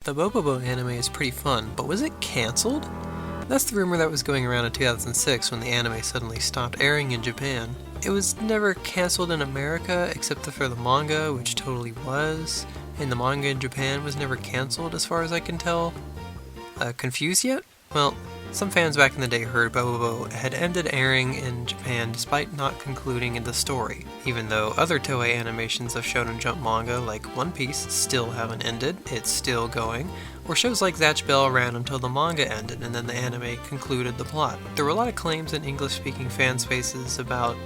The Bobobo anime is pretty fun, but was it cancelled? That's the rumor that was going around in 2006 when the anime suddenly stopped airing in Japan. It was never cancelled in America except for the manga, which totally was, and the manga in Japan was never cancelled as far as I can tell. Confused yet? Well, some fans back in the day heard Bobobo had ended airing in Japan despite not concluding in the story, even though other Toei animations of Shonen Jump manga like One Piece still haven't ended, it's still going, or shows like Zatch Bell ran until the manga ended and then the anime concluded the plot. There were a lot of claims in English-speaking fan spaces about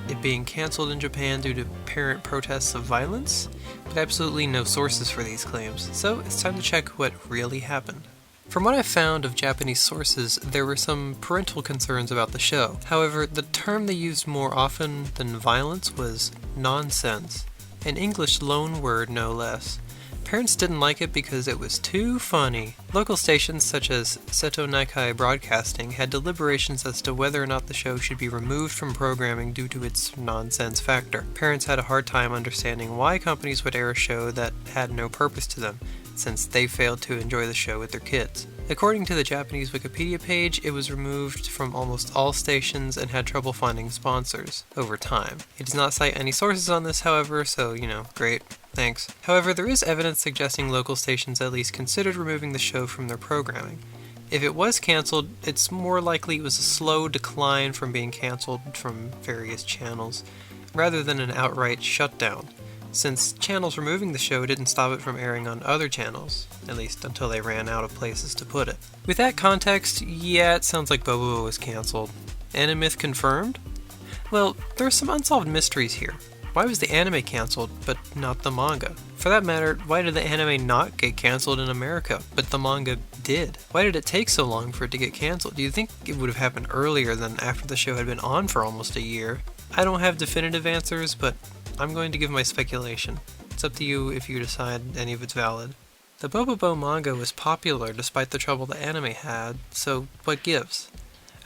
it being cancelled in Japan due to parent protests of violence, but absolutely no sources for these claims, so it's time to check what really happened. From what I found of Japanese sources, there were some parental concerns about the show. However, the term they used more often than violence was nonsense, an English loan word no less. Parents didn't like it because it was too funny. Local stations such as Seto Naikai Broadcasting had deliberations as to whether or not the show should be removed from programming due to its nonsense factor. Parents had a hard time understanding why companies would air a show that had no purpose to them, since they failed to enjoy the show with their kids. According to the Japanese Wikipedia page, it was removed from almost all stations and had trouble finding sponsors over time. It does not cite any sources on this, however, so, great. Thanks. However, there is evidence suggesting local stations at least considered removing the show from their programming. If it was cancelled, it's more likely it was a slow decline from being cancelled from various channels, rather than an outright shutdown, since channels removing the show didn't stop it from airing on other channels, at least until they ran out of places to put it. With that context, yeah, it sounds like Bobobo was cancelled. Animyth confirmed? Well, there are some unsolved mysteries here. Why was the anime cancelled, but not the manga? For that matter, why did the anime not get cancelled in America, but the manga did? Why did it take so long for it to get cancelled? Do you think it would have happened earlier than after the show had been on for almost a year? I don't have definitive answers, but I'm going to give my speculation. It's up to you if you decide any of it's valid. The Bobobo manga was popular despite the trouble the anime had, so what gives?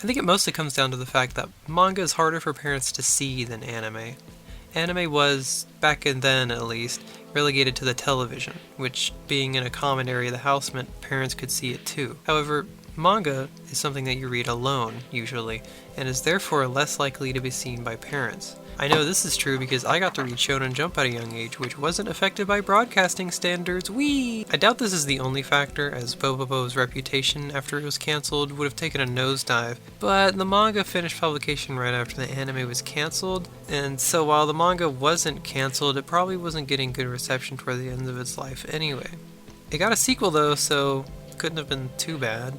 I think it mostly comes down to the fact that manga is harder for parents to see than anime. Anime was, back in then at least, relegated to the television, which, being in a common area of the house, meant parents could see it too. However, manga is something that you read alone, usually, and is therefore less likely to be seen by parents. I know this is true because I got to read Shonen Jump at a young age, which wasn't affected by broadcasting standards. Whee! I doubt this is the only factor, as Bobobo's reputation after it was cancelled would have taken a nosedive, but the manga finished publication right after the anime was cancelled, and so while the manga wasn't cancelled, it probably wasn't getting good reception toward the end of its life anyway. It got a sequel though, so couldn't have been too bad.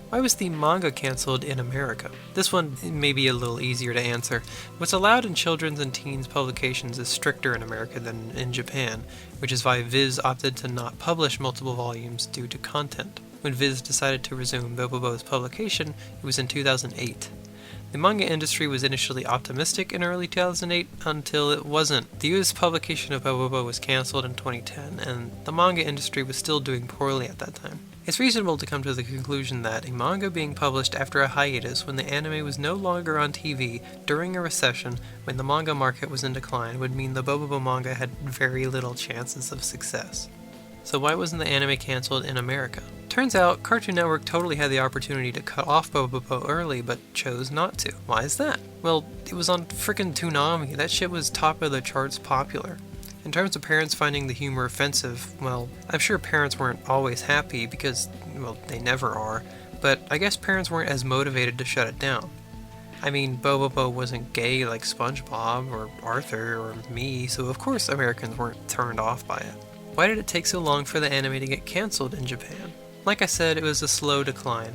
Why was the manga cancelled in America? This one may be a little easier to answer. What's allowed in children's and teens publications is stricter in America than in Japan, which is why Viz opted to not publish multiple volumes due to content. When Viz decided to resume Bobobo's publication, it was in 2008. The manga industry was initially optimistic in early 2008 until it wasn't. The US publication of Bobobo was cancelled in 2010, and the manga industry was still doing poorly at that time. It's reasonable to come to the conclusion that a manga being published after a hiatus when the anime was no longer on TV during a recession when the manga market was in decline would mean the Bobobo manga had very little chances of success. So why wasn't the anime cancelled in America? Turns out, Cartoon Network totally had the opportunity to cut off Bobobo early, but chose not to. Why is that? Well, it was on frickin' Toonami. That shit was top of the charts popular. In terms of parents finding the humor offensive, well, I'm sure parents weren't always happy because, well, they never are, but I guess parents weren't as motivated to shut it down. I mean, Bobobo wasn't gay like SpongeBob or Arthur or me, so of course Americans weren't turned off by it. Why did it take so long for the anime to get cancelled in Japan? Like I said, it was a slow decline.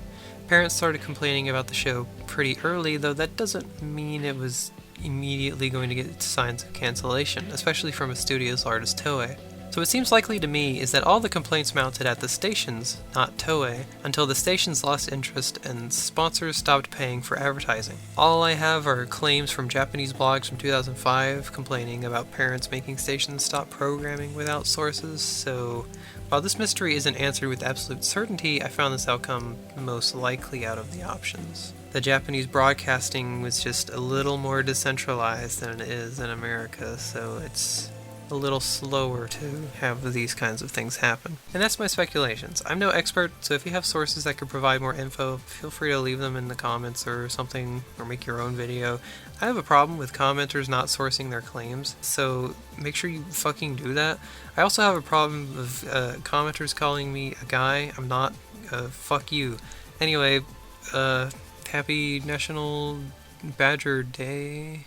Parents started complaining about the show pretty early, though that doesn't mean it was immediately going to get signs of cancellation, especially from a studio as large as Toei. So what seems likely to me is that all the complaints mounted at the stations, not Toei, until the stations lost interest and sponsors stopped paying for advertising. All I have are claims from Japanese blogs from 2005 complaining about parents making stations stop programming without sources, so while this mystery isn't answered with absolute certainty, I found this outcome most likely out of the options. The Japanese broadcasting was just a little more decentralized than it is in America, so it's a little slower to have these kinds of things happen. And that's my speculations. I'm no expert, so if you have sources that could provide more info, feel free to leave them in the comments or something, or make your own video. I have a problem with commenters not sourcing their claims, so make sure you fucking do that. I also have a problem with commenters calling me a guy. I'm not. Fuck you. Anyway, happy National Badger Day.